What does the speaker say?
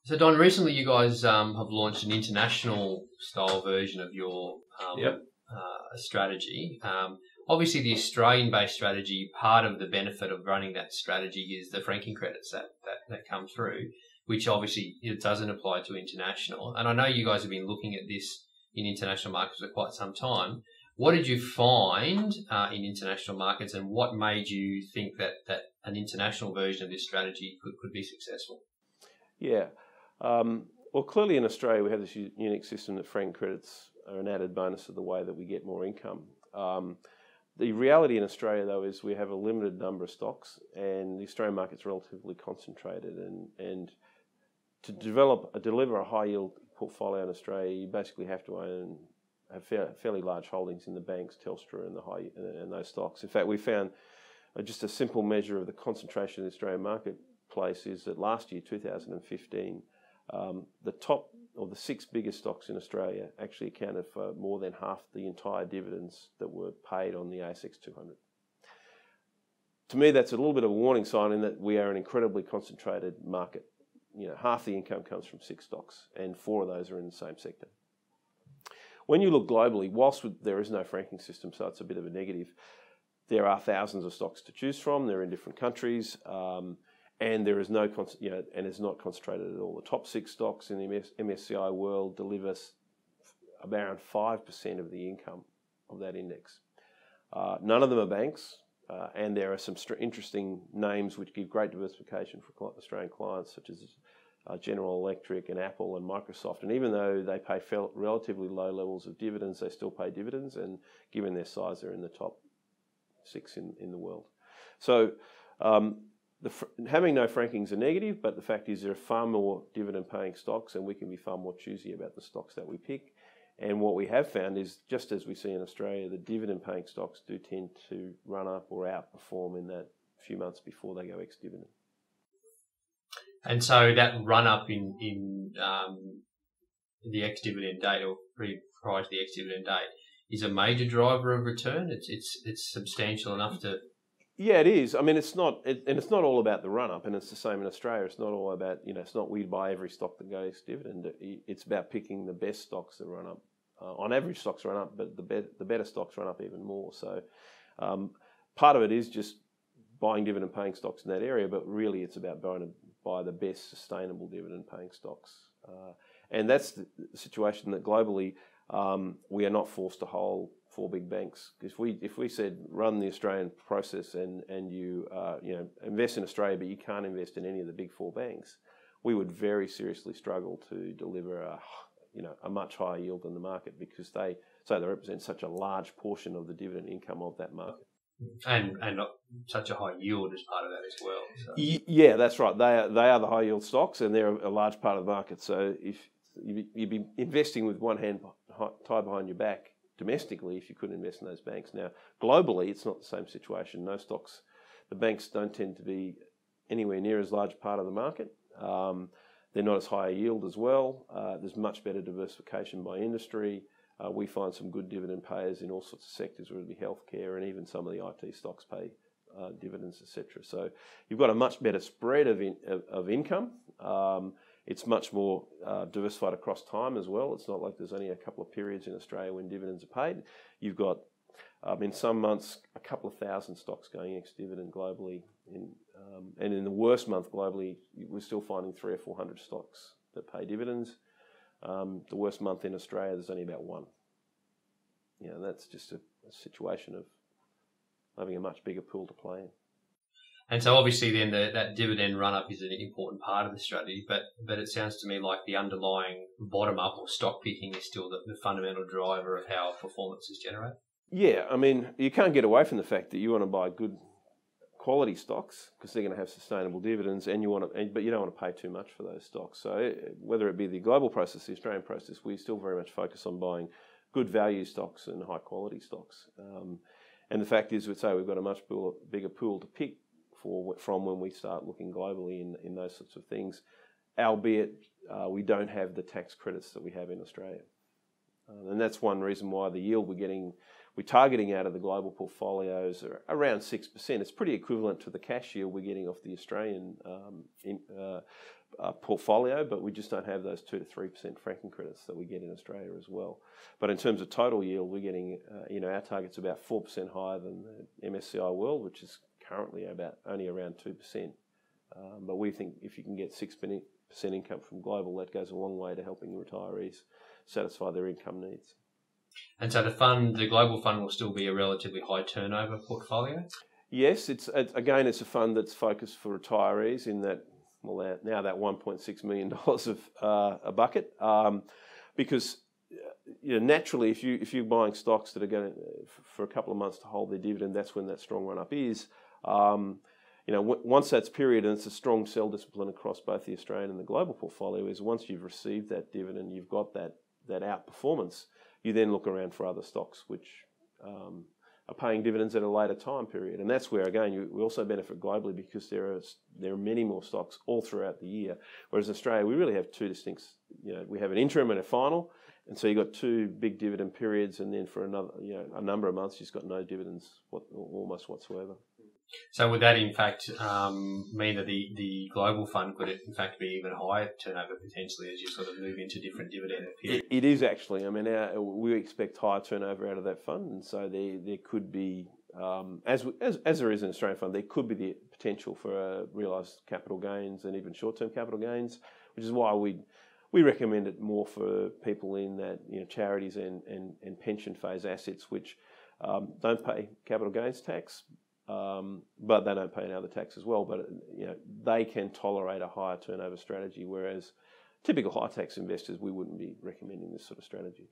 So Don, recently you guys have launched an international style version of your strategy. Obviously, the Australian-based strategy, part of the benefit of running that strategy is the franking credits that come through, which obviously it doesn't apply to international. And I know you guys have been looking at this in international markets for quite some time. What did you find in international markets, and what made you think that an international version of this strategy could be successful? Yeah. Well, clearly in Australia we have this unique system that franking credits are an added bonus of the way that we get more income. The reality in Australia, though, is we have a limited number of stocks, and the Australian market's relatively concentrated. And to deliver a high yield portfolio in Australia, you basically have to have fairly large holdings in the banks, Telstra, and those stocks. In fact, we found just a simple measure of the concentration of the Australian marketplace is that last year, 2015. The top of the 6 biggest stocks in Australia actually accounted for more than half the entire dividends that were paid on the ASX 200. To me, that's a little bit of a warning sign in that we are an incredibly concentrated market. You know, half the income comes from 6 stocks, and 4 of those are in the same sector. When you look globally, whilst there is no franking system, so it's a bit of a negative, there are thousands of stocks to choose from. They're in different countries. And there is no, and it's not concentrated at all. The top 6 stocks in the MSCI world deliver around 5% of the income of that index. None of them are banks, and there are some interesting names which give great diversification for Australian clients, such as General Electric and Apple and Microsoft. And even though they pay relatively low levels of dividends, they still pay dividends, and given their size, they're in the top 6 in the world. So having no franking is a negative, but the fact is there are far more dividend-paying stocks, and we can be far more choosy about the stocks that we pick. And what we have found is, just as we see in Australia, the dividend-paying stocks do tend to run up or outperform in that few months before they go ex-dividend. And so that run-up in the ex-dividend date, or prior to the ex-dividend date, is a major driver of return. It's substantial enough to... Yeah, it is. I mean, it's not all about the run-up, and it's the same in Australia. It's not all about, it's not we buy every stock that goes dividend. It's about picking the best stocks that run up. On average, stocks run up, but the better stocks run up even more. So part of it is just buying dividend-paying stocks in that area, but really it's about buy the best sustainable dividend-paying stocks. And that's the situation that globally we are not forced to hold 4 big banks. If we said run the Australian process and you invest in Australia, but you can't invest in any of the big 4 banks, we would very seriously struggle to deliver a much higher yield than the market, because they represent such a large portion of the dividend income of that market. And not such a high yield as part of that as well. So. Yeah, that's right. They are the high yield stocks, and they're a large part of the market. So if you'd be investing with one hand tied behind your back domestically if you couldn't invest in those banks. Now, globally, it's not the same situation. No stocks, the banks don't tend to be anywhere near as large a part of the market. They're not as high a yield as well. There's much better diversification by industry. We find some good dividend payers in all sorts of sectors, whether it be healthcare, and even some of the IT stocks pay dividends, etc. So you've got a much better spread of income. It's much more diversified across time as well. It's not like there's only a couple of periods in Australia when dividends are paid. You've got, in some months, a couple of thousand stocks going ex-dividend globally. And in the worst month globally, we're still finding 300 or 400 stocks that pay dividends. The worst month in Australia, there's only about 1. That's just a situation of having a much bigger pool to play in. And so obviously then that dividend run-up is an important part of the strategy, but it sounds to me like the underlying bottom-up or stock picking is still the fundamental driver of how performance is generated. Yeah, I mean, you can't get away from the fact that you want to buy good quality stocks because they're going to have sustainable dividends, but you don't want to pay too much for those stocks. So whether it be the global process, the Australian process, we still very much focus on buying good value stocks and high-quality stocks. And the fact is, we've got a much bigger pool to pick from when we start looking globally in those sorts of things, albeit we don't have the tax credits that we have in Australia. And that's one reason why the yield we're targeting out of the global portfolios are around 6%. It's pretty equivalent to the cash yield we're getting off the Australian portfolio, but we just don't have those 2 to 3% franking credits that we get in Australia as well. But in terms of total yield, we're getting, our target's about 4% higher than the MSCI World, which is currently only around 2%. But we think if you can get 6% income from global, that goes a long way to helping retirees satisfy their income needs. And so the global fund will still be a relatively high turnover portfolio? Yes, it's a fund that's focused for retirees in that, well, now that $1.6 million of a bucket, because naturally, if you're buying stocks that are going for a couple of months to hold their dividend, that's when that strong run up is. Once that's period, and it's a strong sell discipline across both the Australian and the global portfolio, is once you've received that dividend, you've got that outperformance, you then look around for other stocks which are paying dividends at a later time period. And that's where, again, we also benefit globally because there are many more stocks all throughout the year. Whereas in Australia, we really have two distinct, we have an interim and a final. And so you've got two big dividend periods, and then for another, a number of months, you've got no dividends almost whatsoever. So would that, in fact, mean that the global fund could, in fact, be even higher turnover potentially as you sort of move into different dividend periods? It is actually. I mean, we expect higher turnover out of that fund, and so there could be, as there is in Australian fund, there could be the potential for realised capital gains and even short-term capital gains, which is why we recommend it more for people in that charities and pension phase assets, which don't pay capital gains tax. But they don't pay any other tax as well. But they can tolerate a higher turnover strategy, whereas typical high tax investors, we wouldn't be recommending this sort of strategy.